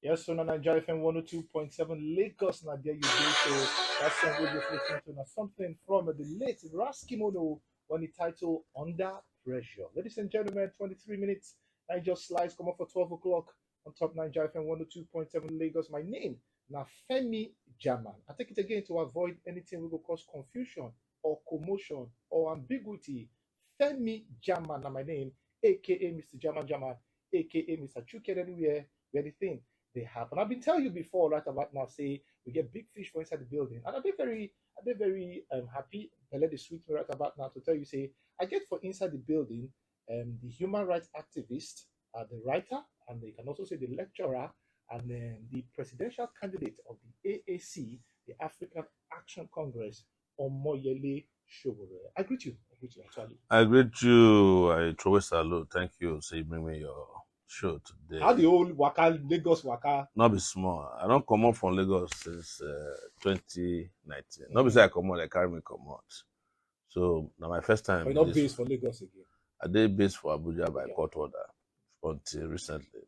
Yes, so na Naija FM 102.7 Lagos, na there you go. So that song we just listened to now something from the late Raskimono when the title Under Pressure. Ladies and gentlemen, 23 minutes. I just slides come up for 12 o'clock on top Naija FM 102.7 Lagos. My name now Femi Jaman. I take it again to avoid anything we will cause confusion or commotion or ambiguity. Femi Jaman, now my name, aka Mr. Jaman Jaman, aka Mr. Chuket anywhere, where the thing they happen. I've been telling you before, right about now, say we get big fish for inside the building. And I've been very happy and let the sweet me right about now to tell you, say, I get for inside the building the human rights activist, the writer, and you can also say the lecturer, and then the presidential candidate of the AAC, the African Action Congress, Omoyele Sowore. I greet you actually. I greet you. I throw a salute. Thank you. So you bring me your show today. How the old Waka, Lagos Waka? Not be small. I don't come out from Lagos since 2019. Not be say I come out, they carry me come out. So now my first time. But you're not based for Lagos again. I did based for Abuja by court order until recently.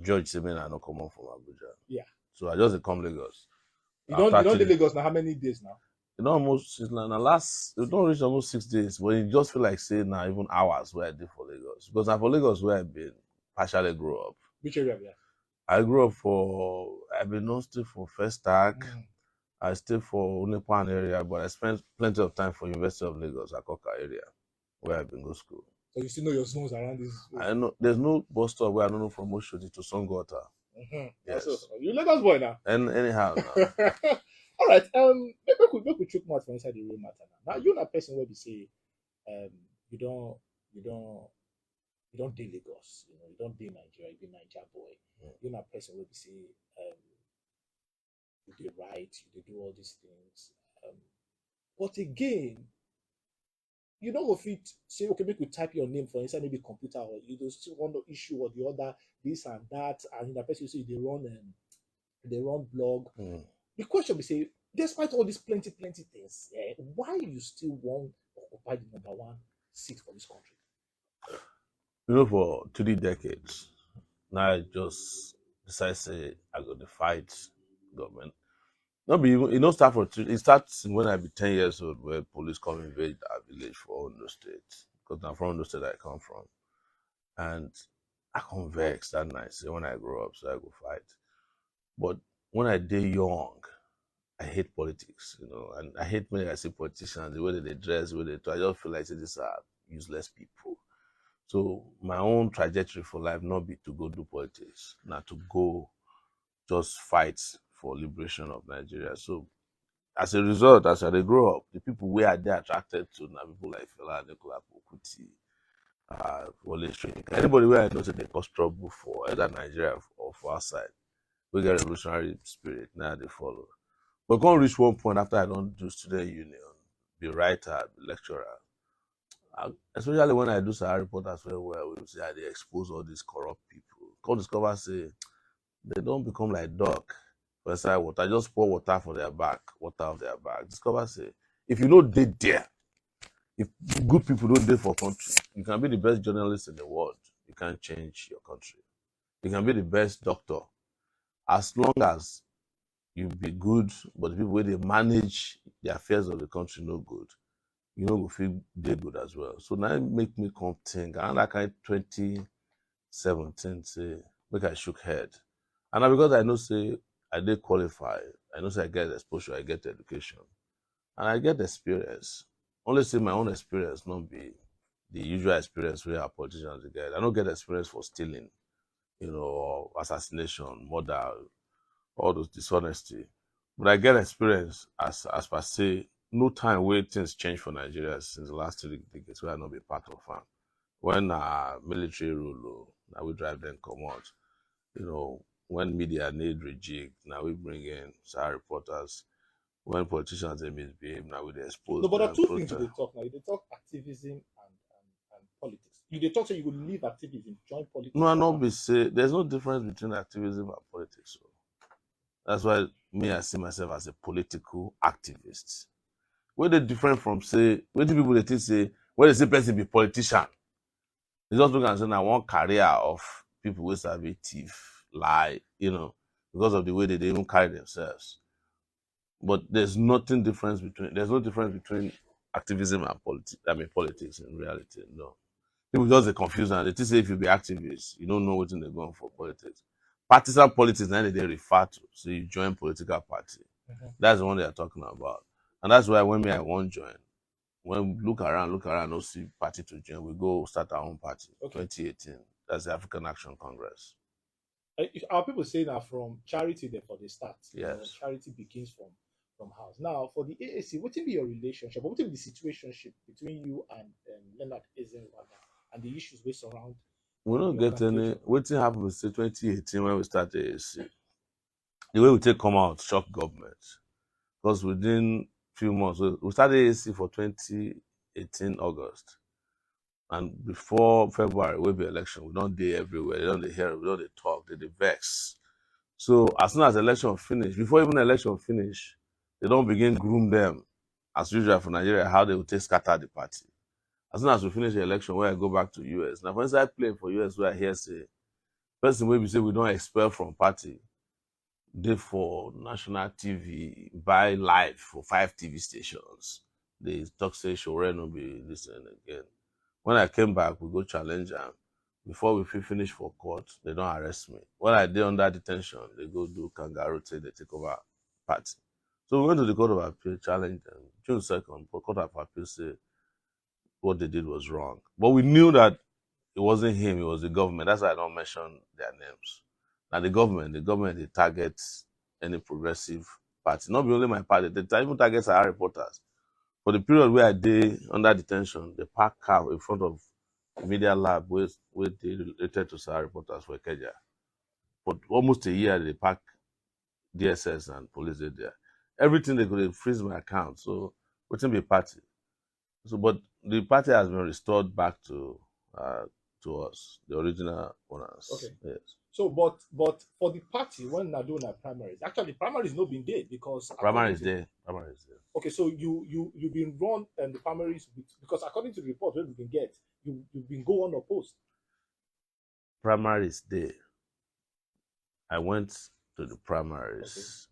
George said I don't come out from Abuja. Yeah. So I just come Lagos. You don't do Lagos now. How many days now? You know, almost it's like the last. It don't reach almost 6 days, but you just feel like saying now even hours where I did for Lagos because I'm for Lagos where I've been partially grew up. Which area? Yeah. I grew up I've been known still for First Tag. I stayed for Unipan area, but I spent plenty of time for University of Lagos, Akoka area, where I've been go school. So you still know your zones around this? I know there's no bus stop where I don't know from Oshodi to Songwater. Yes. So, you Lagos boy now. And anyhow now. All right. Maybe we chook mouth for inside the real matter now. Now you're not person where we say, you don't do Lagos. You don't do Nigeria. You be Naija boy. You're not person where we say, you do right. You do all these things. But again, you don't go fit say, okay, make you type your name for inside maybe computer or you don't still want the issue or the other, this and that, and the person you say they run blog. The question we say, despite all these plenty things, why you still want to occupy the number one seat for this country? You know, for 3 decades, now I just decide say I go to fight government. Not be even, it don't start for it starts when I be 10 years old where police come invade our village for Ondo State. Because I'm from Ondo State I come from. And I come vex that night, say when I grow up, so I go fight. But when I day young, I hate politics, and I hate when I see politicians, the way they dress, the way they talk. I just feel like these are useless people. So my own trajectory for life not be to go do politics, not to go just fight for liberation of Nigeria. So as a result, as I grow up, the people we are there attracted to now people like Fela, Nicola Pokuti, Wole Soyinka. Anybody where I know that they cause trouble for either Nigeria or for outside, we get revolutionary spirit, now they follow. But can't reach one point after I don't do student union, be writer, be lecturer. Especially when I do Sahara report as well, where we say they expose all these corrupt people. Can't discover say they don't become like dog. For inside water, just pour water for their back, water of their back. Discover say if you know they there, if good people don't there for country, you can be the best journalist in the world. You can't change your country. You can be the best doctor. As long as you be good, but the people where they manage the affairs of the country no good, you know go feel they good as well. So now it make me come think. And like I 2017 say, make I shook head. And now because I know say I did qualify, I know say I get exposure, I get education, and I get experience. Only say my own experience not be the usual experience where our politicians get. I don't get experience for stealing, or assassination, murder, all those dishonesty. But I get experience as per se, no time where things change for Nigeria since the last 3 decades where I not be part of farm. When military rule, now we drive them come out. When media need rejig, now we bring in Sahara reporters. When politicians they misbehave, now we expose. No, but there are two things they talk now. They talk activism and politics. You talk so you will leave activism, join politics. No, I not be say there's no difference between activism and politics. So that's why I see myself as a political activist. Where they different from say, when people they think say, when they say person be politician, they just look and say, I want career of people who serve a thief, lie, because of the way they even carry themselves. But there's no difference between activism and politics. I mean politics in reality. No. People just they confuse and they think say if you be activist, you don't know what they're going for politics. Partisan politics now they refer to. So you join political party. Mhm. That's the one they are talking about. And that's why when me I won't join, when we look around, no see party to join, we go start our own party. Okay. 2018. That's the African Action Congress. Our people say that from charity there for the start. Yes. Charity begins from house. Now for the AAC, what will be your relationship? What will be the situationship between you and Leonard Ezenwada and the issues we surround We don't the get any organization? what happened with 2018 when we started AAC. The way we take come out shock government. Because within few months, we started AAC for 2018 August. And before February, will be election. We don't dey everywhere. They don't dey hear, we don't dey talk, they dey vex. So as soon as election finish, before even election finish, they don't begin groom them, as usual for Nigeria, how they will take scatter the party. As soon as we finish the election, where I go back to US. Now, once I play for US, where I hear say, person wey be say we don't expel from party, dey for national TV, buy live for 5 TV stations. They talk say Sowore no be listening again. When I came back, we go challenge am. Before we finish for court, they don't arrest me. When I dey under detention, they go do kangaroo till they take over party. So we went to the Court of Appeal, challenge them. June 2nd, the Court of Appeal say what they did was wrong. But we knew that it wasn't him, it was the government. That's why I don't mention their names. Now the government, they target any progressive party. Not be only my party, they even target our reporters. For the period where I did under detention, they park car in front of the media lab where they related to Sahara reporters for Keja. For almost a year, they park DSS and police there. Everything they could freeze my account. So wouldn't be a party. So, but the party has been restored back to us, the original owners. Okay. Yes. So, but for the party when they're doing their primaries, actually primaries not been there because Primary is there. Primary is there. Okay, so you've been run and the primaries because according to the report that we can get, you've been go unopposed. Primary is there. I went to the primaries.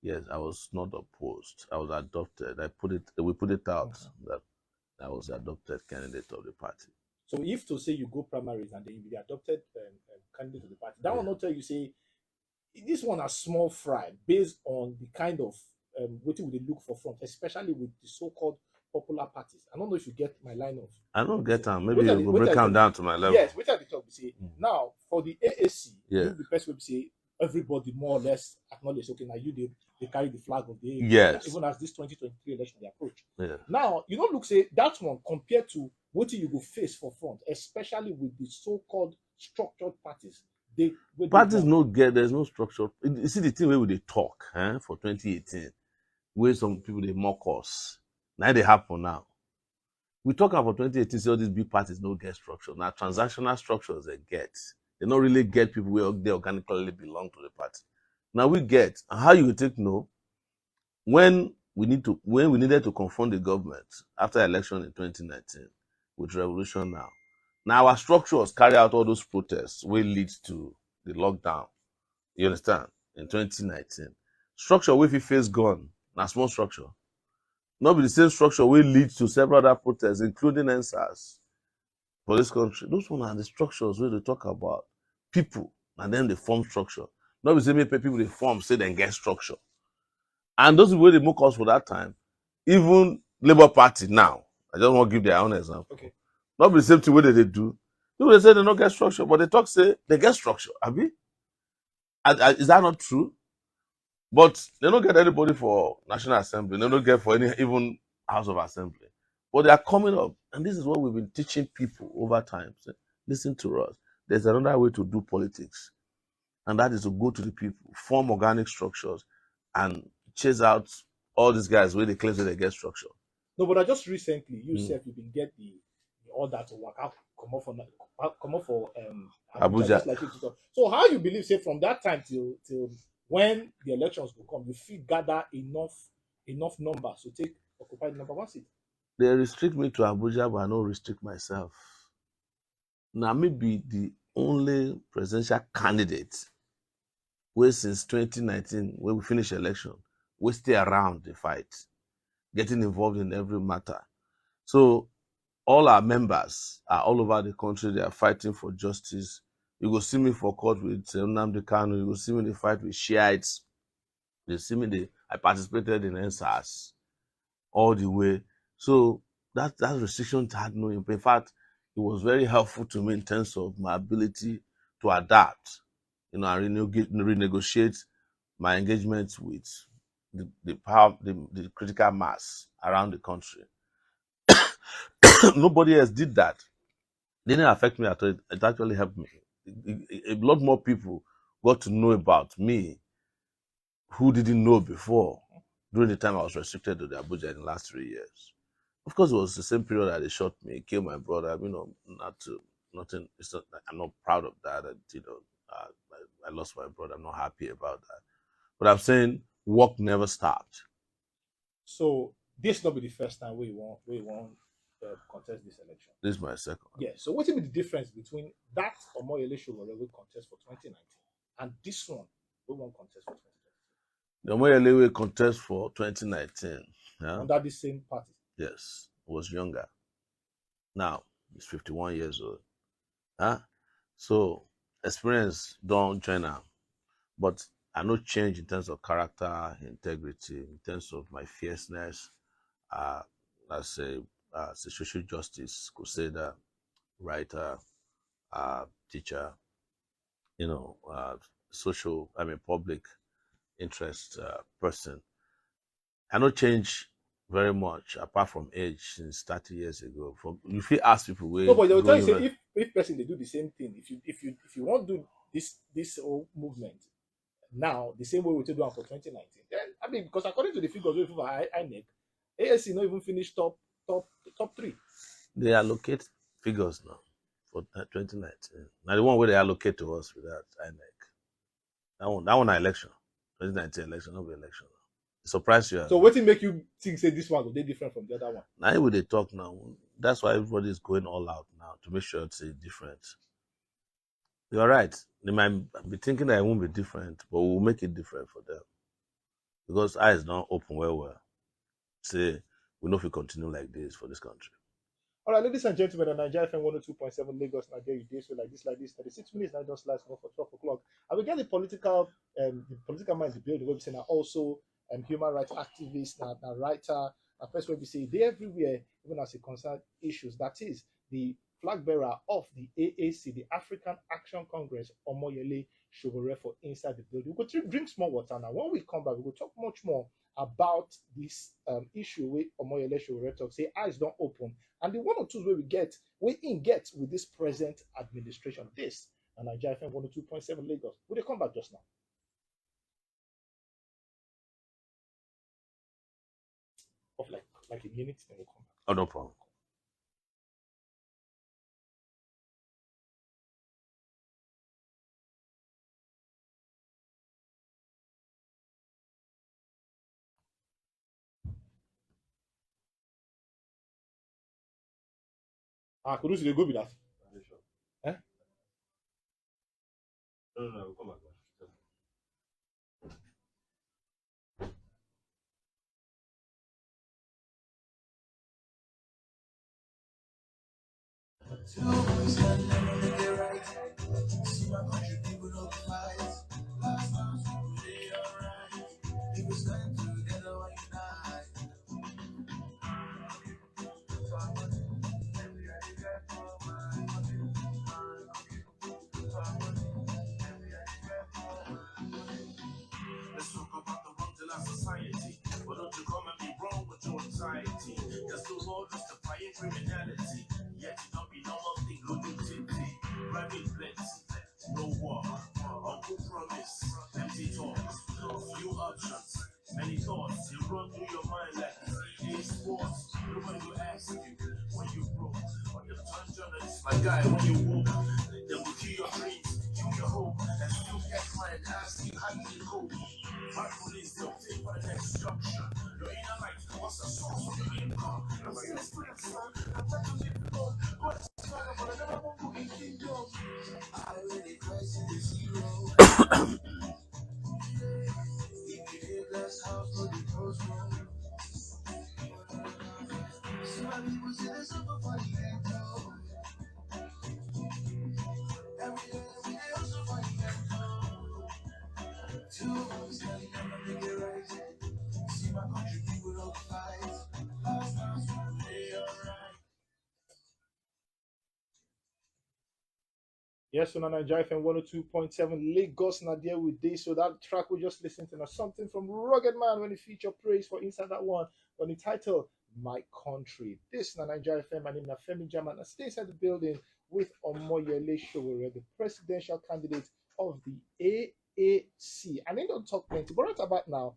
Okay. Yes, I was not opposed. I was adopted. We put it out that I was the adopted candidate of the party. So if to say you go primaries and then you be the adopted candidate of the party, that will not tell you say this one a small fry based on the kind of what would they look for front, especially with the so-called popular parties. I don't know if you get my line of. I don't get them. Maybe you will break them down to my level. Yes, which are the talk we say now for the AAC. Yeah, the best way to say everybody more or less acknowledge. Okay, now they carry the flag of the AAC. Yes. Even as this 2023 election they approach. Yeah. Now you don't look say that one compared to what you go face for front, especially with the so-called structured parties. Parties no get, there's no structure. You see the thing where they talk for 2018, where some people they mock us. Now they happen now. We talk about 2018, see all these big parties no get structure. Now transactional structures they get. They don't really get people where they organically belong to the party. Now we get, and how you take no, when we needed to confront the government after election in 2019 with revolution now. Now our structures carry out all those protests will lead to the lockdown. You understand? In 2019. Structure wey fit face gun, na small structure. Not be the same structure will lead to several other protests, including NSAS for this country. Those one are the structures where they talk about people, and then they form structure. Not be say make people they form, say they get structure. And those people they mock us for that time, even Labour Party now, I just want to give their own example. Okay. Not be the same thing way they do. People they say they don't get structure, but they talk say they get structure. Abi? Is that not true? But they don't get anybody for National Assembly. They don't get for any even House of Assembly. But they are coming up, and this is what we've been teaching people over time. So, listen to us. There's another way to do politics, and that is to go to the people, form organic structures, and chase out all these guys where they claim that they get structure. No, but I just recently you said you been get the order to work out, come up for Abuja. Just like so how you believe say from that time till when the elections will come, you feel gather enough numbers to take occupy the number one seat? They restrict me to Abuja, but I don't restrict myself. Now, me be the only presidential candidate wey since 2019, when we finish election, we stay around the fight, getting involved in every matter. So all our members are all over the country. They are fighting for justice. You go see me for court with Nnamdi Kanu. You go see me in the fight with Shiites. You see me. I participated in NSAS all the way. So that restriction had no impact. In fact, it was very helpful to me in terms of my ability to adapt, and renegotiate my engagements with the power, the critical mass around the country. Nobody else did that. It didn't affect me at all. It actually helped me. A lot more people got to know about me who didn't know before during the time I was restricted to the Abuja in the last 3 years. Of course, it was the same period that they shot me, killed my brother. Not to nothing. It's not. I'm not proud of that. I lost my brother. I'm not happy about that. But I'm saying work never stopped. So this not be the first time we won't contest this election. This is my second. Yeah. So what will be the difference between that Omoyele Sowore we contest for 2019 and this one we won't contest for 2020 The Omoyele contest for 2019, yeah, under the same party? yes, was younger. Now he's 51 years old. Huh? So experience don't join am. But I no change in terms of character, integrity, in terms of my fierceness, uh, as a social justice crusader, writer, teacher, public interest person. I no change very much apart from age since 30 years ago. From if you ask people No, where but they will tell you growing say up, if person they do the same thing, if you want to do this whole movement now the same way we take do am for 2019, then I mean because according to the figures wey for INEC, ASC not even finish top top three. they allocate figures now for 2019. Now the one where they allocate to us with that INEC. That one na election. 2019 election, not be election. Surprise you. So what make you think say this one will be different from the other one? Now when they talk now, that's why everybody is going all out now to make sure it's different. You're right. They might be thinking that it won't be different, but we'll make it different for them. Because eyes don't open well. Say, we know if we continue like this for this country. All right, ladies and gentlemen, on Naija FM 102.7 Lagos, Nigeria, you days like this, 36 minutes, now just last for 12 o'clock. And we get the political mind to build the website, and also human rights activist, and writer, and first web say they everywhere, even as it concerns issues. That is the flag bearer of the AAC, the African Action Congress, Omoyele Sowore for inside the building. We go to drink small water now. When we come back, we will talk much more about this issue with Omoyele Sowore talk. Say eyes don't open and the one or two we get with this present administration. This and Nigeria FM 102.7 Lagos. Will they come back just now? Of like a minute, then we'll come back. Oh, no problem. Kudusi, they go with that. Eh? No, we'll come back. Let's talk about the wrongs in our society. But don't you come and be wrong with your anxiety? There's no law justifying criminality. Yet it don't be normal thing, no duty. Private plenty, no war. Uncle promise, empty talks. Few options, many thoughts. You run through your mind like it's sports. Nobody will ask you when you broke. Or you turn journalist, my guy, when you woke. They will kill your dreams, kill your hope, and still get mine, ask you how you cope. My police, they'll take my next junction. Your inner light, what's the source of your income? I'm seeing the streets, son. I'm trying to live alone. But it's not about I never want to be kingdom. I really crisis the zero. Yes, on Naija FM 102.7 Lagos Nadia with this. So that track we just listened to now something from Rugged Man when he featured praise for inside that one on the title My Country. This na Naija FM. My name is Femi Jaman. I stay inside the building with Omoyele Sowore, the presidential candidate of the AAC. And they don't talk plenty, but right about now,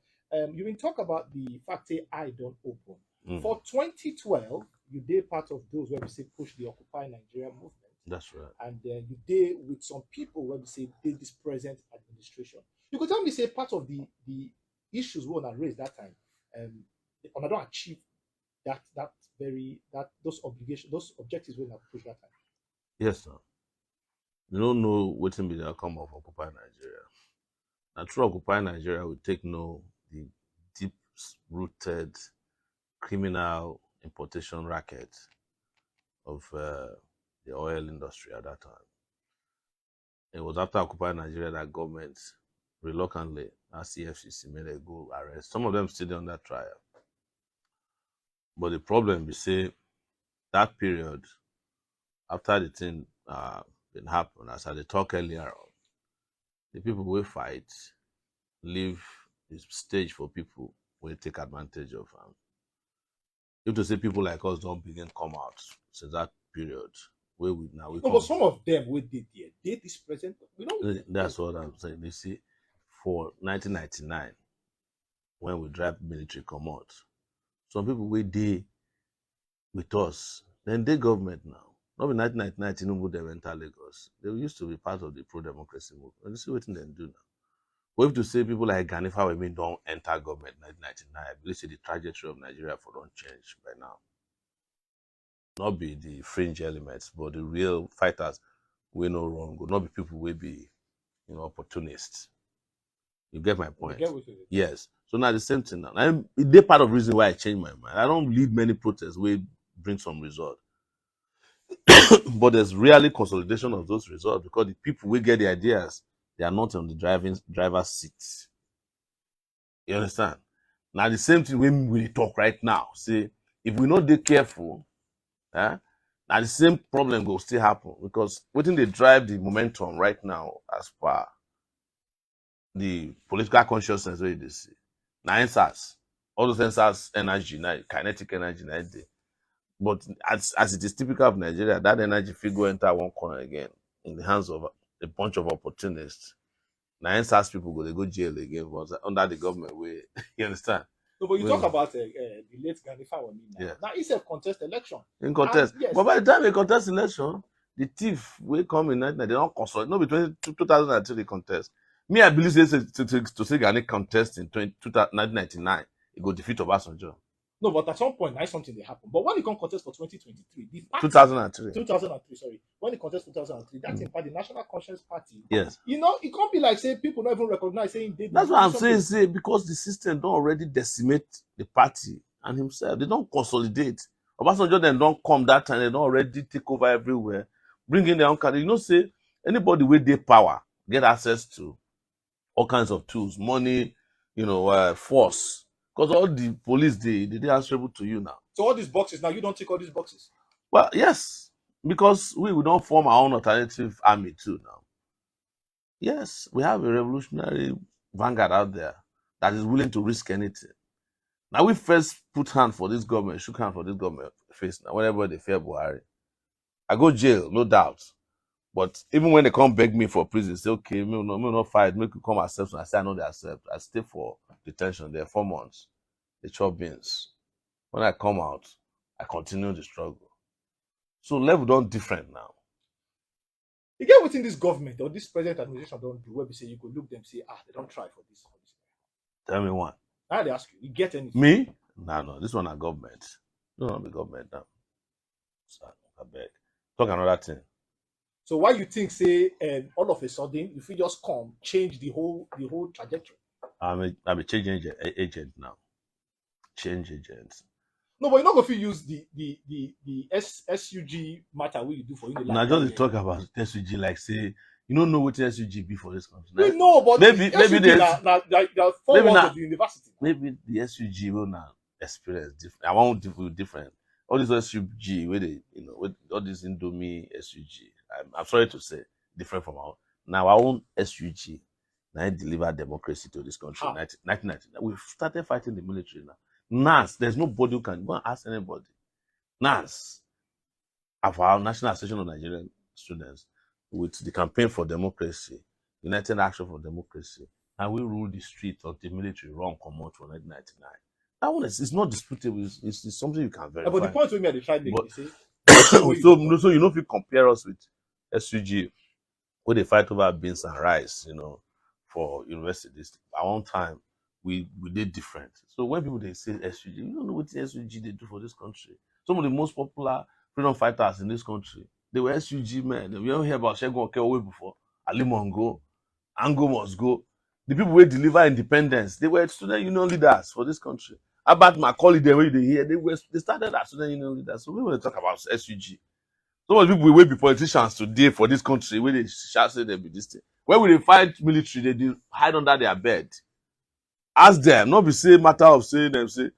you been talk about the fact that I don't open. Mm, For 2012, you did part of those where we say push the Occupy Nigeria movement, that's right. and then you deal with some people where we say they this present administration. You could tell me say part of the issues we want to raise that time, um, and I don't achieve that very that those obligations, those objectives we want to push that time. Yes, sir. You don't know what will be the outcome of Occupy Nigeria. Now, through Occupy Nigeria, we take no the deep rooted criminal importation racket of the oil industry at that time. It was after Occupy Nigeria that government reluctantly, as CFCC, made a go arrest. Some of them still on trial. But the problem is, say, that period, after the thing been happen, as I dey talk earlier on, the people will fight, leave the stage for people will take advantage of. If to say people like us don't begin come out since that period, where we now we No, come. but some of them we did there, they this present. We don't. That's what I'm saying. You see, for 1999, when we drive military come out, some people we dey with us, then they government now. Not in 1999, Tinubu they enter Lagos. They used to be part of the pro-democracy movement. And you see what they do now. But if to say people like Ganifa Wemi don't enter government in 1999, I believe say the trajectory of Nigeria for don't change by now. Not be the fringe elements, but the real fighters we no wrong. Not be people will be, opportunists. You get my point? Get with it. Yes. So now the same thing now. And they part of the reason why I changed my mind. I don't lead many protests where bring some result. But there's really consolidation of those results because the people will get the ideas, they are not on the driver's seat. You understand? Now the same thing when we talk right now. See, if we not be careful, now the same problem will still happen because waiting they drive the momentum right now as per the political consciousness where they see. Now answers, all those answers energy, now kinetic energy, now they. But as it is typical of Nigeria, that energy figure enter one corner again in the hands of a bunch of opportunists. Now answers people they go jail again once under the government way. You understand? No, but you talk about the late Ganifa Wemi now. Yeah. Now it's a contest election. In contest. Yes. But by the time they contest election, the thief will come in 1999, they don't consult. No, between 2002 they contest. Me, I believe to say Gani contest in 1999, it go defeat Obasanjo. No, but at some point, that's something that happened. But when it come contest for 2023, the party, 2003. 2003, sorry, when it contest 2003, that's in fact the National Conscience Party. Yes. It can't be like say people not even recognize saying they. That's what I'm saying. Say because the system don't already decimate the party and himself, they don't consolidate. Obasanjo then don't come that time. They don't already take over everywhere, bring in their own candidate. Say anybody with their power get access to all kinds of tools, money, force. Because all the police they answerable to you now. So all these boxes now, you don't take all these boxes. Well, yes, because we don't form our own alternative army too now. Yes, we have a revolutionary vanguard out there that is willing to risk anything. Now we first put hand for this government, shook hand for this government face now, whenever they fear Buhari. I go jail, no doubt. But even when they come beg me for prison, say, okay, me not fight, make you come accept. I say I know they accept. I stay for detention there 4 months. They chop beans. When I come out, I continue the struggle. So level don't different now. You get within this government or this present administration don't do where we say you could look them say, they don't try for this. Tell me one. Now they ask you get anything. Me? No, this one a government. No, not be government now. So, I beg. Talk another thing. So why you think say all of a sudden if we just come change the whole trajectory? I'm a change agent now. Change agent. No, but you're not going to use SUG matter what you do for you the Now last just dey year. talk about SUG like say you don't know what SUG be for this country. We Now, know, but maybe SUG the now four maybe walls now of the university. maybe the SUG will now experience different. I want different. All this SUG where they with all this Indomie SUG. I'm sorry to say different from our own. Now our own SUG now it deliver democracy to this country. How? 1990. We've started fighting the military now. NAS, there's nobody who can go and ask anybody. NAS of our National Association of Nigerian Students with the Campaign for Democracy, United Action for Democracy, and we rule the street of the military run command for 1999. That one is it's not disputable. It's something you can But the verify. point we me at the tried make But they say so anything where you dey talk. so you know if you compare us with SUG, where they fight over beans and rice, for universities. At one time, we did different. So when people they say SUG, you don't know what the SUG they do for this country. Some of the most popular freedom fighters in this country, they were SUG men. We don't hear about Shegun Okeowe before. Ali Mongo, Ango must go. The people who deliver independence, they were student union leaders for this country. About Macaulay, they were here. They started as student union leaders. So we want to talk about SUG. Some of the people will be politicians today for this country where they shall say they be this thing. When we dey fight military, they dey hide under their bed. Ask them, not be say matter of saying them say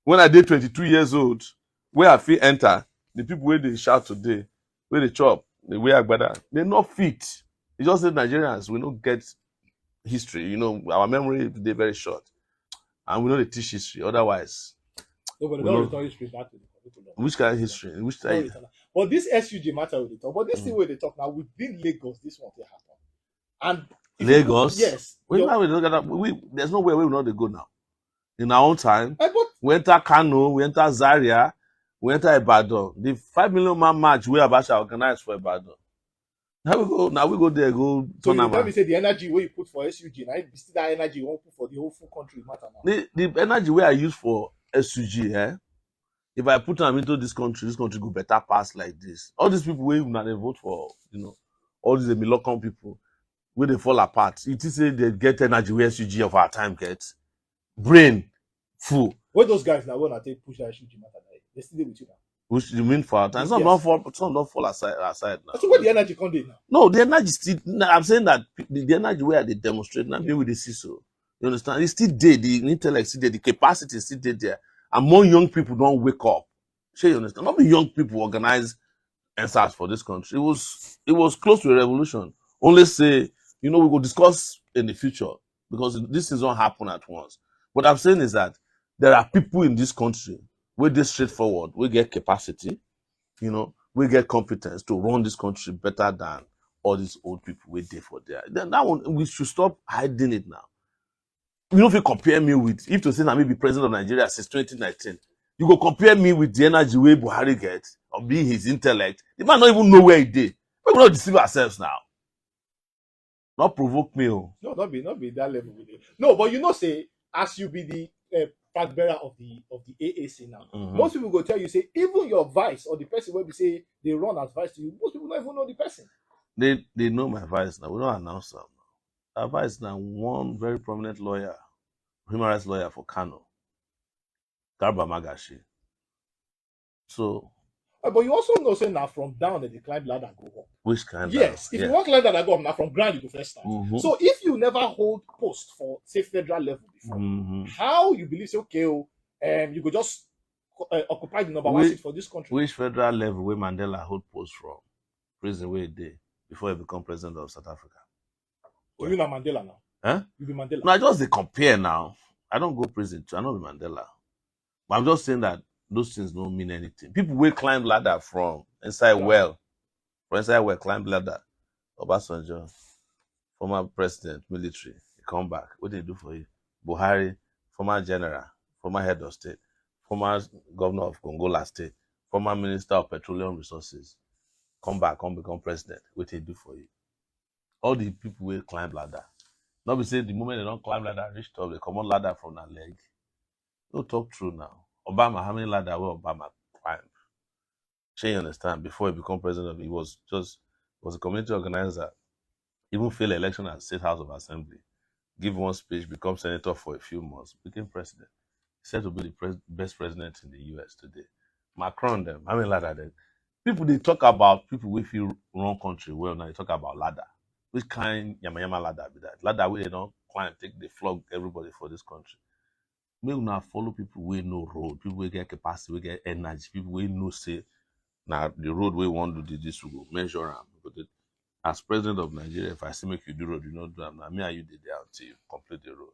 when I dey 22 years old, where I fit enter, the people where they shout today, where they chop, the way agbada, they not fit. It's just that Nigerians we don't get history. Our memory dey very short, and we know they teach history. Otherwise, No, but they we don't know return history back to the curriculum. which kind of history, which They don't side. return that. But this SUG matter we dey talk. But this thing Mm. where they talk now within Lagos, this one dey happen. And if you look, Lagos. yes, Now we look at that, there's nowhere we not they go now. In our own time, but we enter Kano, we enter Zaria, we enter Ibadan. The 5 million man march we Abacha organized for Ibadan. Now we go there, go so you tell me tournament. say the energy where you put for SUG, now it's still that energy you want put for the whole full country matter now. The energy where I use for SUG, if I put them into this country go better pass like this. All these people where they vote for, all these Milocom people, where they fall apart. It is say they get energy where SUG of our time gets. Brain full. Where those guys now when I take push that SUG matter, they still dey with you now. Which you mean for our time. Some Yes. don't fall aside now. So where the energy come dey now? No, the energy still. I'm saying that the energy where they demonstrate now, maybe with the CISO. You understand? It's still there. The intellect still there. The capacity is still there. And more young people don't wake up. Sure, you understand? Not the young people organize answers for this country. It was close to a revolution. Only say, we will discuss in the future because this things don't happen at once. What I'm saying is that there are people in this country where they straightforward, we get capacity, we get competence to run this country better than all these old people we did for there. Then that one we should stop hiding it now. You know if you compare me with if to say I may be president of Nigeria since 2019, you go compare me with the energy way Buhari gets or being his intellect. The man don't even know where he did. We will not deceive ourselves now. Not provoke me. Oh. No, not be that level with it. No, but say as you be the flag bearer of the AAC now, most people go tell you say even your vice or the person where we say they run as vice to you, most people don't even know the person. They know my vice now. We don't announce them. Our vice now one very prominent lawyer, human rights lawyer for Kano, Garba Magashi. So But you also know say now from down the climb ladder go up. which kind Yes, if you want climb ladder go up now from ground you go first start. So if you never hold post for say federal level before, how you believe say okay, you go just occupy the number one seat for this country? Which federal level where Mandela hold post from prison where he did before he become president of South Africa? So you na Mandela now? Huh? You be Mandela? No, I just they compare now. I don't go prison too. I know be Mandela, but I'm just saying that those things don't mean anything. People will climb ladder from inside well, climb ladder. Obasanjo, former president, military, he come back. What they do for you? Buhari, former general, former head of state, former governor of Gongola state, former minister of petroleum resources, come back, come become president. What they do for you? All the people will climb ladder. Not be say the moment they don't climb ladder, reach top, they come on ladder from their leg. Don't talk true now. Obama, how many ladder will Obama climb? Sure you understand? Before he become president, he was a community organizer. Even failed election at State House of Assembly. Give one speech, become senator for a few months, became president. said to be the best president in the US today. Macron them, I mean ladder them. People they talk about people we feel run country well now. They talk about ladder. Which kind yama yama ladder be that? Ladder where they don't climb, take the flog everybody for this country. Make una follow people we know road, people we get capacity, we get energy, people we know say now the road we want to do this we go measure am. As president of Nigeria, if I see make you do road, you know do am. Now me and you did there until you complete the road.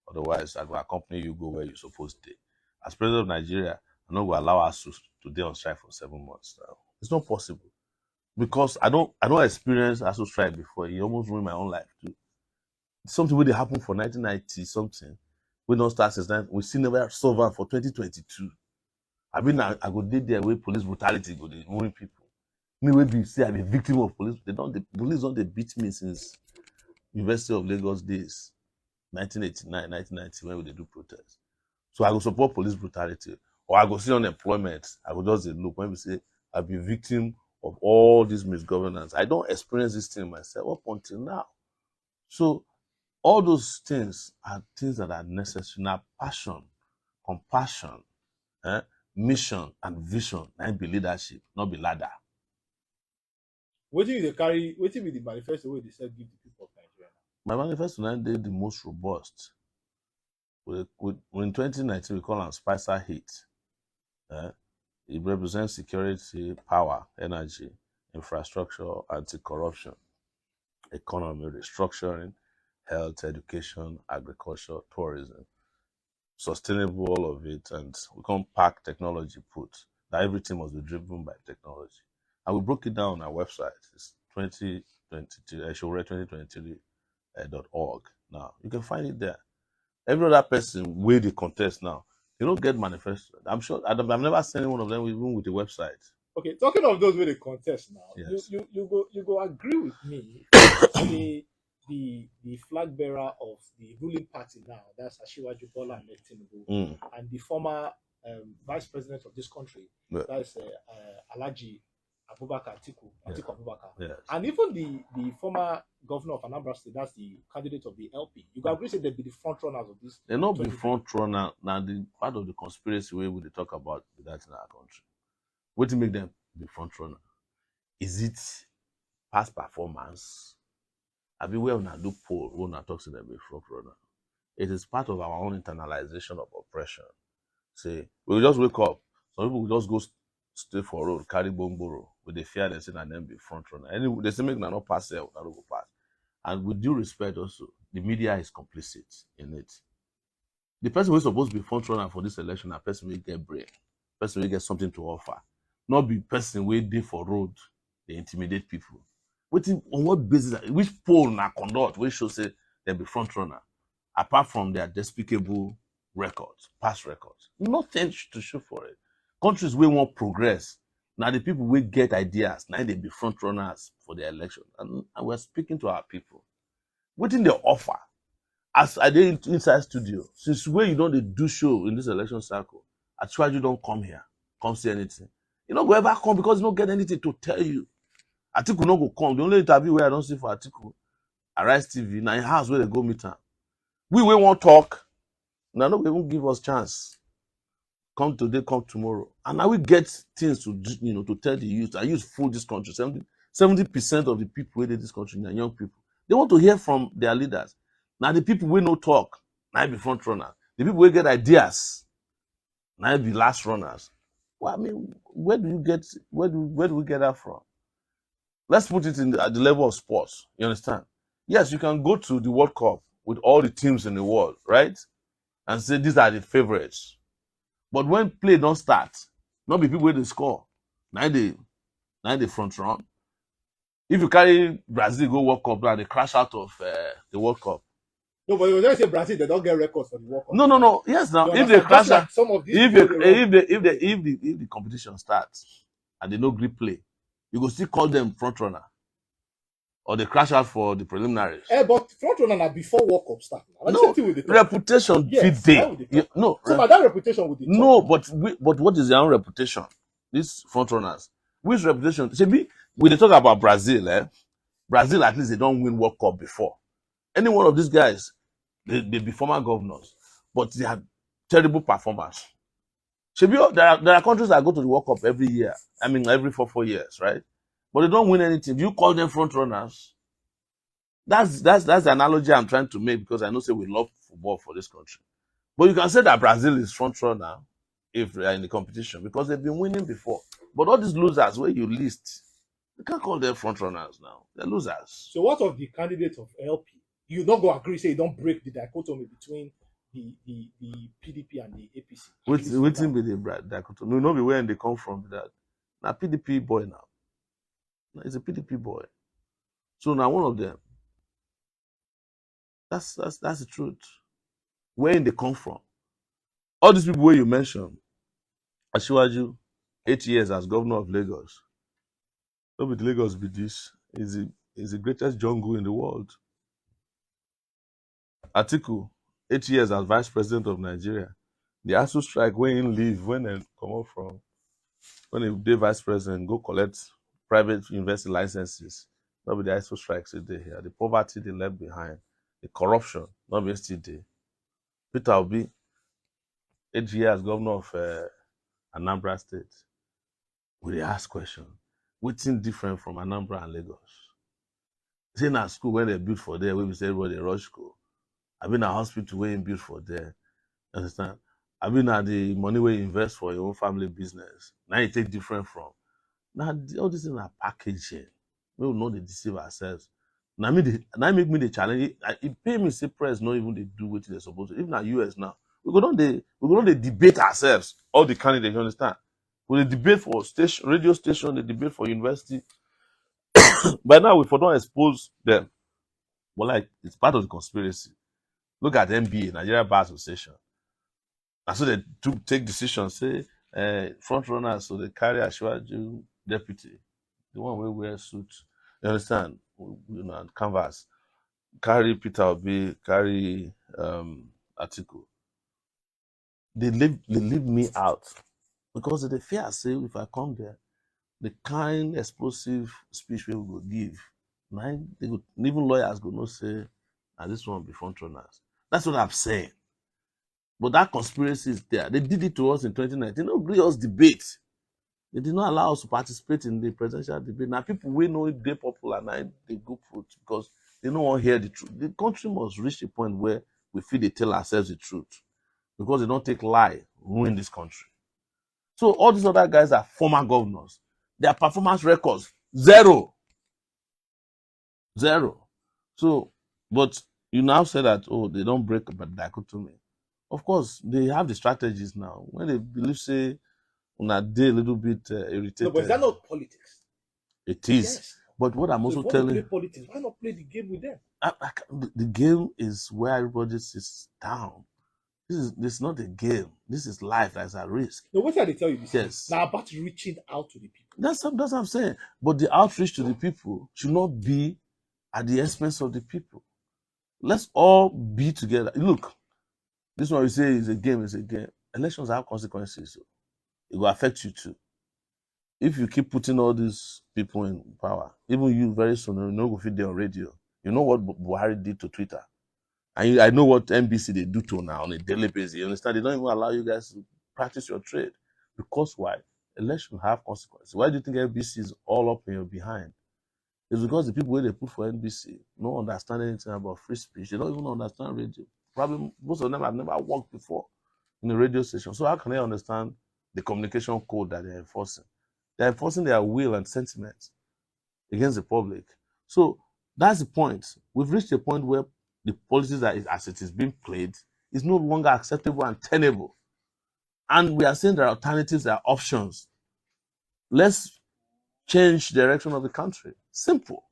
Otherwise, I will accompany you go where you're supposed to. As president of Nigeria, I know will allow us to stay on strike for 7 months now. It's not possible because I don't experience ASU strike before. It almost ruined my own life too. Something really happened for 1990 something. We don't start since then. We still never solve am for 2022. I mean, I go did there where police brutality go dey ruin people. Me wey be say I be victim of police. The police don't they beat me since University of Lagos days. 1989, 1990 when we do protest. So I go support police brutality or I go see unemployment. I go just look when we say I've been victim of all this misgovernance. I don't experience this thing myself up until now. So all those things are things that are necessary. Now passion, compassion, mission and vision, and be leadership, not be ladder. What do you carry? What be the manifesto where they said give the people of Nigeria? My manifesto now did the most robust. In 2019, we call them Spicer Heat. It represents security, power, energy, infrastructure, anti-corruption, economy, restructuring, health, education, agriculture, tourism, sustainable, all of it. And we can't pack technology put. That everything must be driven by technology. And we broke it down on our website. It's 2023, Sowore2023.org. Now, you can find it there. Every other person where they contest now, they don't get manifesto. I'm sure I've never seen any one of them even with a website. Okay, talking of those where they contest now, Yes. you go agree with me. the flag bearer of the ruling party now, that's Asiwaju Bola Ahmed Tinubu, and the former vice president of this country, that's Alhaji Abubakar Atiku Abubakar, Yes. and even the former governor of Anambra State, that's the candidate of the LP. You can agree say they'll be the front runners of this. They're not the front runner. Now the part of the conspiracy way we talk about that in our country. What to make them the front runner? Is it past performance? I mean, where we do poll, we not talk to them be front runner. It is part of our own internalization of oppression. Say we just wake up. Some people will just go stay for road, carry bomboro with the fear they say and then be front runner. Anyway, they say make not pass there, not go pass. And with due respect, also the media is complicit in it. The person who's supposed to be front runner for this election, a person will get brain, person will get something to offer, not be person where they for road, they intimidate people. On what basis? Which poll na conduct which show say they be front runner, apart from their despicable records, past records, nothing to show for it. Countries where want progress, now the people will get ideas, now they be front runners for the election, and we're speaking to our people. What in the offer? As I did inside studio, since where you don't do show in this election cycle, I try you don't come here, come see anything. You don't go ever come because you don't get anything to tell you. Atiku no go come. The only interview where I don't see for Atiku, Arise TV, now in house where they go meet him. We won't talk. Now no, they won't give us chance. Come today, come tomorrow. And now we get things to to tell the youth. I use fool this country. 70% of the people where this country are young people. They want to hear from their leaders. Now the people will no talk, now be front runner. The people will get ideas, now be last runners. Well, I mean, where do we get that from? Let's put it at the level of sports. You understand? Yes, you can go to the World Cup with all the teams in the world, right? And say these are the favorites. But when play don't start, not be people where they score. Now they front run. If you carry Brazil go World Cup, now they crash out of the World Cup. No, but you don't say Brazil, they don't get records for the World Cup. No. Yes, now if they crash out, some of these if the competition starts and they no grip play, you go still call them front runner, or they crash out for the preliminaries. But front runner na before World Cup start. No, reputation fit dey. No, so that reputation would be no, but what is their own reputation? These front runners, which reputation? Maybe we dey talk about Brazil. Brazil at least they don't win World Cup before. Any one of these guys, they be former governors, but terrible performers. There are countries that go to the World Cup every year. I mean, every 4 years, right? But they don't win anything. Do you call them front runners? That's the analogy I'm trying to make because I know say we love football for this country. But you can say that Brazil is front runner if they are in the competition because they've been winning before. But all these losers where you list, you can't call them front runners now. They're losers. So what of the candidates of LP? You not go agree, say you don't break the dichotomy between the PDP and the APC, at least for Waiting now. be the dichotomy. No, know be where they come from with that. Now PDP boy now. Now, he's a PDP boy. So now one of them. That's the truth. Where they come from? All these people where you mentioned, Asiwaju, 8 years as governor of Lagos. No be the Lagos be this. Is the greatest jungle in the world. Atiku, 8 years as vice president of Nigeria. The ASU strike when he leave, when they come out from when he dey vice president, go collect private university licenses. Not be the ASU strikes they here. The poverty they left behind, the corruption, not be still there. Peter Obi, 8 years governor of Anambra State. We dey ask question. Wetin different from Anambra and Lagos? Say na school when they build for there, where we say everybody dey rush school. I been a hospital where you build for there. Understand? I been at the money where you invest for your own family business. Now you take different from. Now all these things are packaging. We will not dey deceive ourselves. Now make me the challenge. It pay me say press not even they do what they're supposed to. Even at US now, we go on they debate ourselves. All the candidates, you understand? We dey debate for station, radio station, they debate for university. By now, we for don't expose them. But like it's part of the conspiracy. Look at NBA, Nigeria Bar Association. And so they take decisions, say front runners, so they carry Ashwaju deputy, the one who wear suit. You understand? You know, and canvas. Carry Peter Obi, carry Atiku. They leave me out because they fear say if I come there, the kind explosive speech we will give, man, they could, even lawyers go no say, this one be front runners. That's what I'm saying. But that conspiracy is there. They did it to us in 2019. They don't agree us debate. They did not allow us to participate in the presidential debate. Now people we know they popular now they go vote because they don't want to hear the truth. The country must reach a point where we feel they tell ourselves the truth because they don't take lie ruin this country. So all these other guys are former governors. Their performance records zero. So, but you now say that they don't break the dichotomy. Of course, they have the strategies now. When they believe say on a day a little bit No, but is irritated, that not politics? it is. Yes. But what I'm So also if you want to play telling, politics, why not play the game with them? the game is where everybody sits down. This is not a game. This is life that's at risk. No, what did they tell you this? Yes. Now about reaching out to the people. That's what I'm saying. But the outreach to the people should not be at the expense of the people. Let's all be together. Look, this one we say is a game, is a game. Elections have consequences. So it will affect you too. If you keep putting all these people in power, even you very soon, you know, go fit there on radio. You know what Buhari did to Twitter. And I know what NBC they do to now on a daily basis. You understand? They don't even allow you guys to practice your trade. Because why? Election have consequences. Why do you think NBC is all up in your behind? It's because the people where they put for NBC don't understand anything about free speech. They don't even understand radio. Probably most of them have never worked before in a radio station. So how can they understand the communication code that they're enforcing? They're enforcing their will and sentiment against the public. So that's the point. We've reached a point where the policies that is, as it is being played is no longer acceptable and tenable. And we are saying there are alternatives, there are options. Let's change the direction of the country. Simple.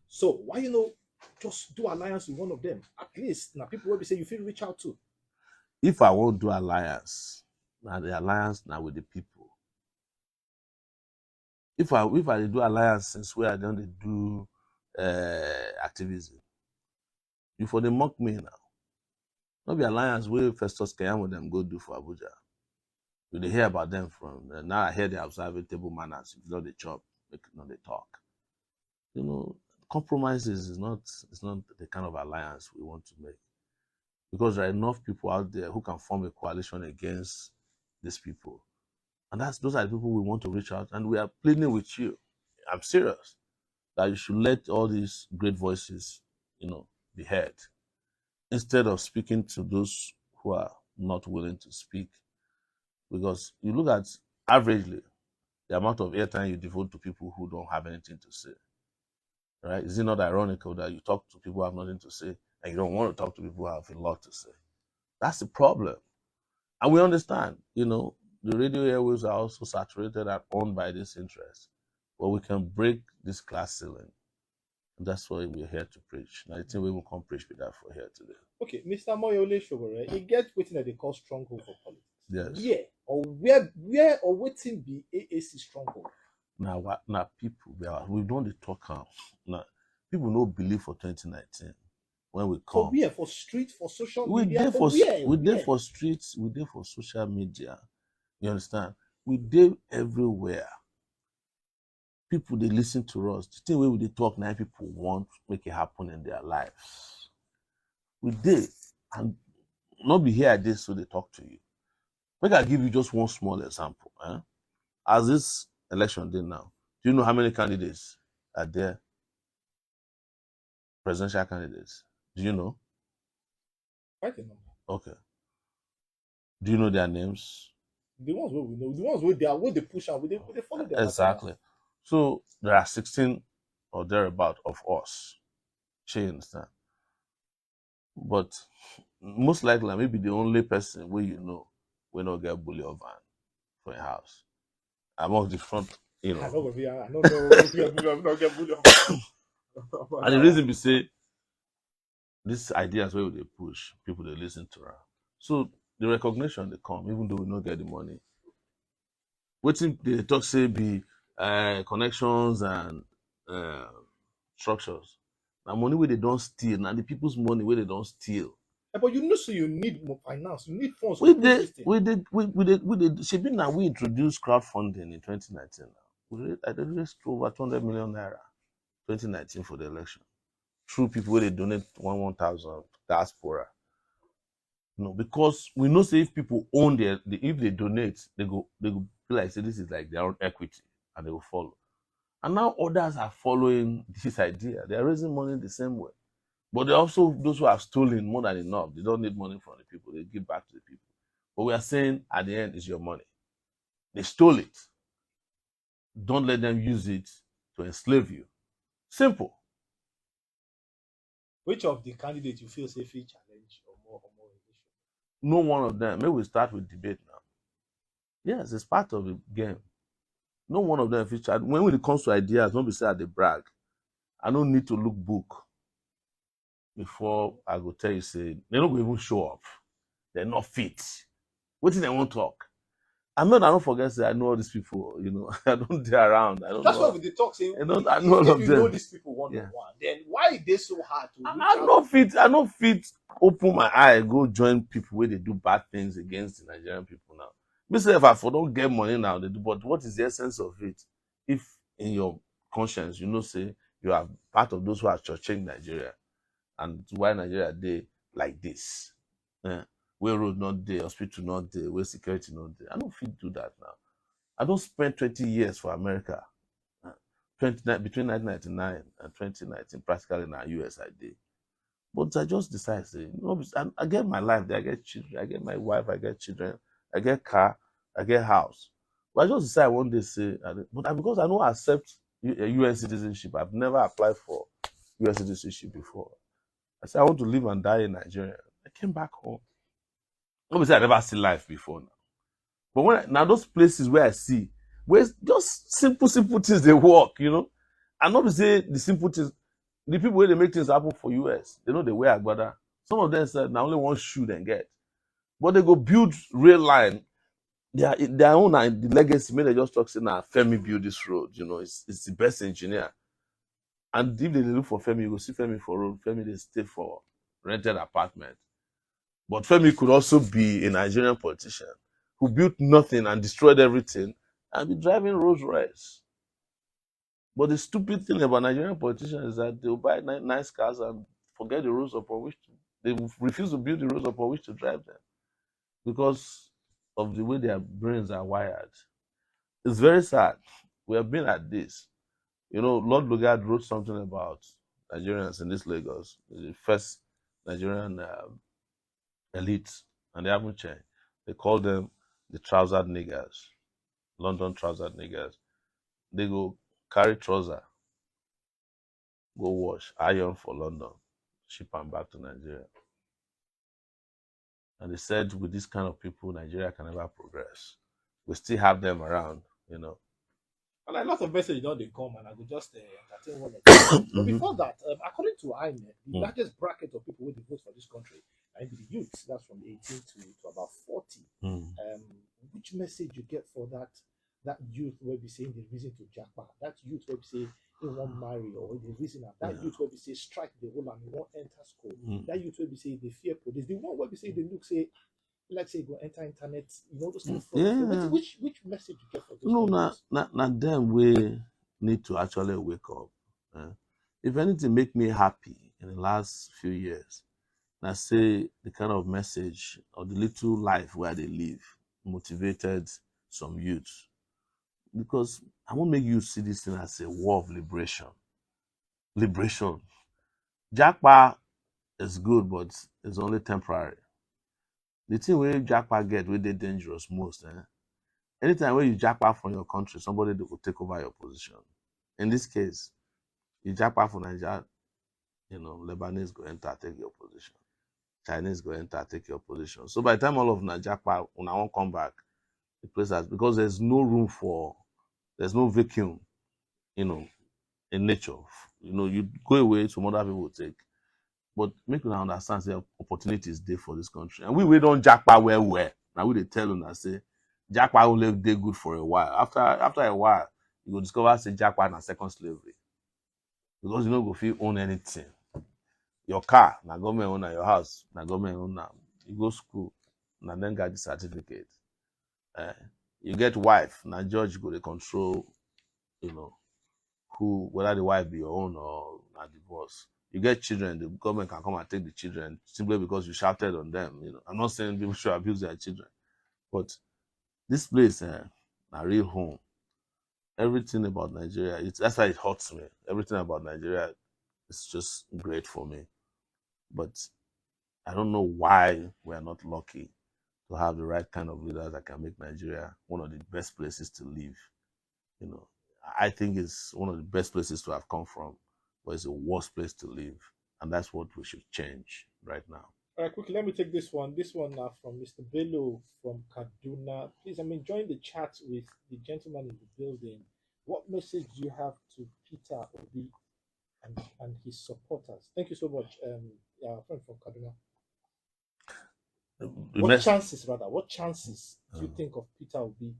So why just do alliance with one of them? At least now people will be saying you feel reach out to. If I won't do alliance, now the alliance now with the people. If I do alliance since where I don't do activism, you for the mock me now. Not be alliance where Festus Keyamo them go do for Abuja. You dey hear about them from now. I hear they observe table manners. If you know they chop, they not they talk. Compromises is not the kind of alliance we want to make. because there are enough people out there who can form a coalition against these people. And those are the people we want to reach out. And we are pleading with you. I'm serious that you should let all these great voices, be heard instead of speaking to those who are not willing to speak. Because you look at averagely the amount of airtime you devote to people who don't have anything to say, right? Is it not ironical that you talk to people who have nothing to say and you don't want to talk to people who have a lot to say? That's the problem. And we understand, the radio airwaves are also saturated and owned by this interest. But we can break this glass ceiling. And that's why we're here to preach. And I think we will come preach with that for here today. Okay, Mr. Moyole Sowore, e get wetin dem dey call stronghold for politics. Yes. Where or wetin be AAC stronghold? Now people, we don't dey talk am. Now, people no believe for 2019 when we For come. where? For street, for social We media, did for where? we did for streets, we did for social media. You understand? We did everywhere. People they listen to us. The thing where we dey talk now, people want make it happen in their lives. We did, and not be here at this so they talk to you. Make I give you just one small example. As this election day now, do you know how many candidates are there? Presidential candidates. Do you know? Quite a number. Okay. Do you know their names? The ones where we know, the ones where they push out, they follow them. Exactly. So there are 16 or thereabout of us. You understand? But most likely, maybe the only person where will not get bully or van for a house. Among the front, I don't know. I'm not get bullied. And the reason we say these ideas where they push, people they listen to her. So the recognition they come, even though we don't get the money. Waiting they talk say be connections and structures. Now money where they don't steal, now the people's money where they don't steal. But so you need more finance, you need funds. We did. She been now we introduced crowdfunding in 2019. Now I raised over 200 million naira 2019 for the election. Through people where they donate 1,000 diaspora. Because we know say if people own if they donate, they go feel like say this is like their own equity and they will follow. And now others are following this idea. They are raising money the same way. But there are also those who have stolen more than enough. They don't need money from the people. They give back to the people. But we are saying at the end is your money. They stole it. Don't let them use it to enslave you. Simple. Which of the candidates you feel say fit challenge or more? No one of them. Maybe we start with debate now. Yes, it's part of the game. No one of them fit challenge. When it comes to ideas, don't be say they brag. I don't need to look book before I go tell you say they don't even show up. They're not fit. What did they want to talk? I don't forget say I know all these people, I don't dare around. I don't That's know. why we talk say I know all of you them. know these people one on one, then why is they so hard to I not fit open my eye, go join people where they do bad things against the Nigerian people now. Myself, I don't get money now, they do, but what is the essence of it? If in your conscience, say you are part of those who are churching Nigeria and why Nigeria they like this. Where road not there, hospital not there, where security not there. I don't fit do that now. I don't spend 20 years for America. 29 between 1999 and 2019, practically in the US I did. But I just decided, say, I get my life there, I get children, I get my wife, I get children, I get car, I get house. But I just decided one day, say, because I don't accept US citizenship, I've never applied for US citizenship before. I said, I want to live and die in Nigeria. I came back home. Obviously, I never see life before now. But now those places where I see, where just simple things they work, And not to say the simple things, the people where they make things happen for US, they know they wear agbada. Some of them said now only one shoe they get. But they go build rail line. Their own the legacy, may they just talk say now Femi build this road, it's the best engineer. And if they look for Femi, you go see Femi for road, Femi they stay for rented apartment. But Femi could also be a Nigerian politician who built nothing and destroyed everything and be driving Rolls Royce. But the stupid thing about Nigerian politicians is that they'll buy nice cars and forget the rules upon which to They refuse to build the roads upon which to drive them because of the way their brains are wired. It's very sad. We have been at this. Lord Lugard wrote something about Nigerians in this Lagos, the first Nigerian elite, and they haven't changed. They call them the trousered niggers, London trousered niggers. They go carry trouser, go wash, iron for London, ship them back to Nigeria. And they said with this kind of people, Nigeria can never progress. We still have them around. And a lot of messages don't they come, and I will just entertain one or two. But Hmm. before that, according to INET, the Mm. largest bracket of people who vote for this country are the youth. That's from 18 to about 40. Mm. Um, which message you get for that youth where we say the reason to jackpot, that youth where we say he won't marry or the reason of that Yeah. youth where we say strike the whole and he won't enter school, Mm. that youth where we say they fear police, the one where we say they look say let's say go enter internet, those kind of fraud. Yeah. Which message you get for those No, kind of na, youth? na, na them we need to actually wake up. eh. If anything make me happy in the last few years, I say the kind of message or the little life where they live motivated some youth. Because I won't make you see this thing as a war of liberation. Liberation. Jackpot is good, but it's only temporary. The thing where jackpot get where they dangerous most. Anytime when you jackpot from your country, somebody will take over your position. In this case, you jackpot from Nigeria, Lebanese go enter, take your position. Chinese go enter, take your position. So by the time all of Nigeria, when I won't come back, the place has because there's no vacuum, you know, in nature. You go away, some other people will take. But make you understand, say opportunities there for this country. And we don't jackpot where. Now we they tell them that say jackpot will live day good for a while. After a while, you will discover say jackpot na second slavery. Because you know go feel own anything. Your car, na government own, your house, na government own. You go school, na then get the certificate. Eh, you get wife, na judge go to control, you know, who whether the wife be your own or na divorce. You get children, the government can come and take the children simply because you shouted on them. I'm not saying people should abuse their children, but this place, a real home. Everything about Nigeria, that's why it hurts me. Everything about Nigeria is just great for me. But I don't know why we are not lucky to have the right kind of leaders that can make Nigeria one of the best places to live. You know, I think it's one of the best places to have come from, but it's the worst place to live, and that's what we should change right now. All right, quickly, let me take this one. This one from Mr. Bello from Kaduna. Please, join the chat with the gentleman in the building. What message do you have to Peter Obi and his supporters? Thank you so much, yeah, friend from Kaduna. The mess. What chances do you think of Peter Obi?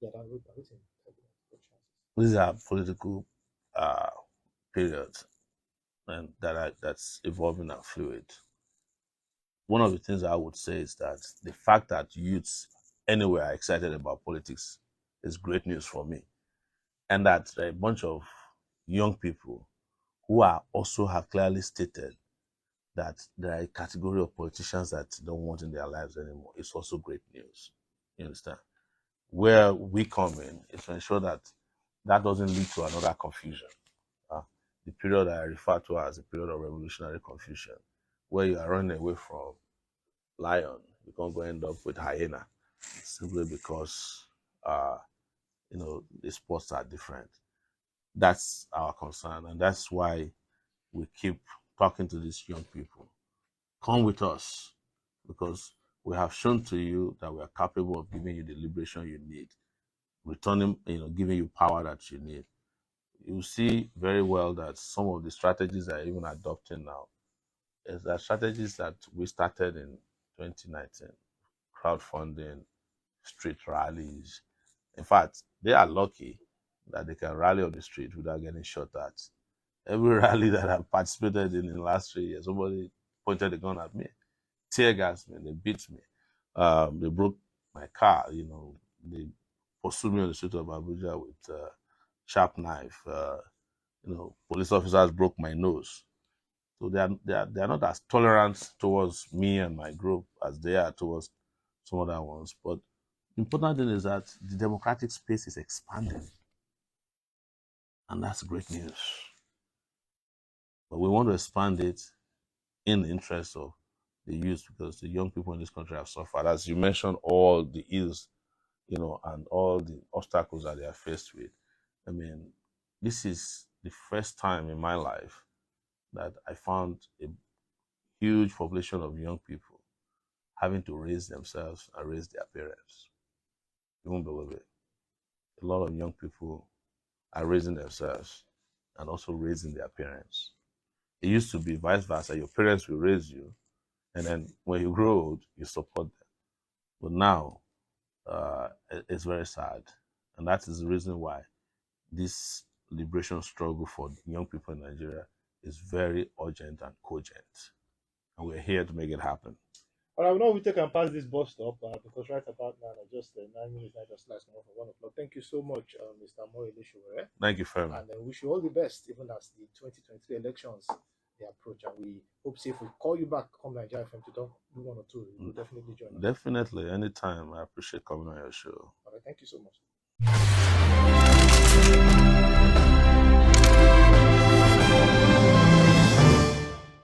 Yeah, that road, everything. What chances? These are political uh, periods, and that's evolving and fluid. One of the things I would say is that the fact that youths anywhere are excited about politics is great news for me, and that a bunch of young people who are also have clearly stated that there are a category of politicians that they don't want in their lives anymore. It's also great news. You understand? Where we come in is to ensure that that doesn't lead to another confusion. Uh, the period I refer to as a period of revolutionary confusion, where you are running away from lion, you can't go end up with hyena simply because the sports are different. That's our concern, and that's why we keep talking to these young people. Come with us because we have shown to you that we are capable of giving you the liberation you need, returning, giving you power that you need. You see very well that some of the strategies that are even adopting now is that strategies that we started in 2019, crowdfunding, street rallies. In fact, they are lucky that they can rally on the street without getting shot at. Every rally that I've participated in the last 3 years, somebody pointed a gun at me, tear gas me, they beat me. They broke my car, they pursued me on the street of Abuja with a sharp knife. Police officers broke my nose. So they are not as tolerant towards me and my group as they are towards some other ones. But the important thing is that the democratic space is expanding, and that's great news. But we want to expand it in the interest of the youth, because the young people in this country have suffered. As you mentioned, all the ills, and all the obstacles that they are faced with. I mean, this is the first time in my life that I found a huge population of young people having to raise themselves and raise their parents. You won't believe it. A lot of young people are raising themselves and also raising their parents. It used to be vice versa. Your parents will raise you, and then when you grow old, you support them. But now, it's very sad. And that is the reason why this liberation struggle for young people in Nigeria is very urgent and cogent. And we're here to make it happen. All right, now we take and pass this bus stop because right about now, just 9 minutes, I just last now for 1 o'clock. Thank you so much, Mr. Moyle Sowore. Thank you, Femi. And then wish you all the best, even as the 2023 elections they approach. And we hope say if we call you back, come Nigeria FM to talk do one or two, you will definitely join us. Definitely, anytime. I appreciate coming on your show. All right, thank you so much.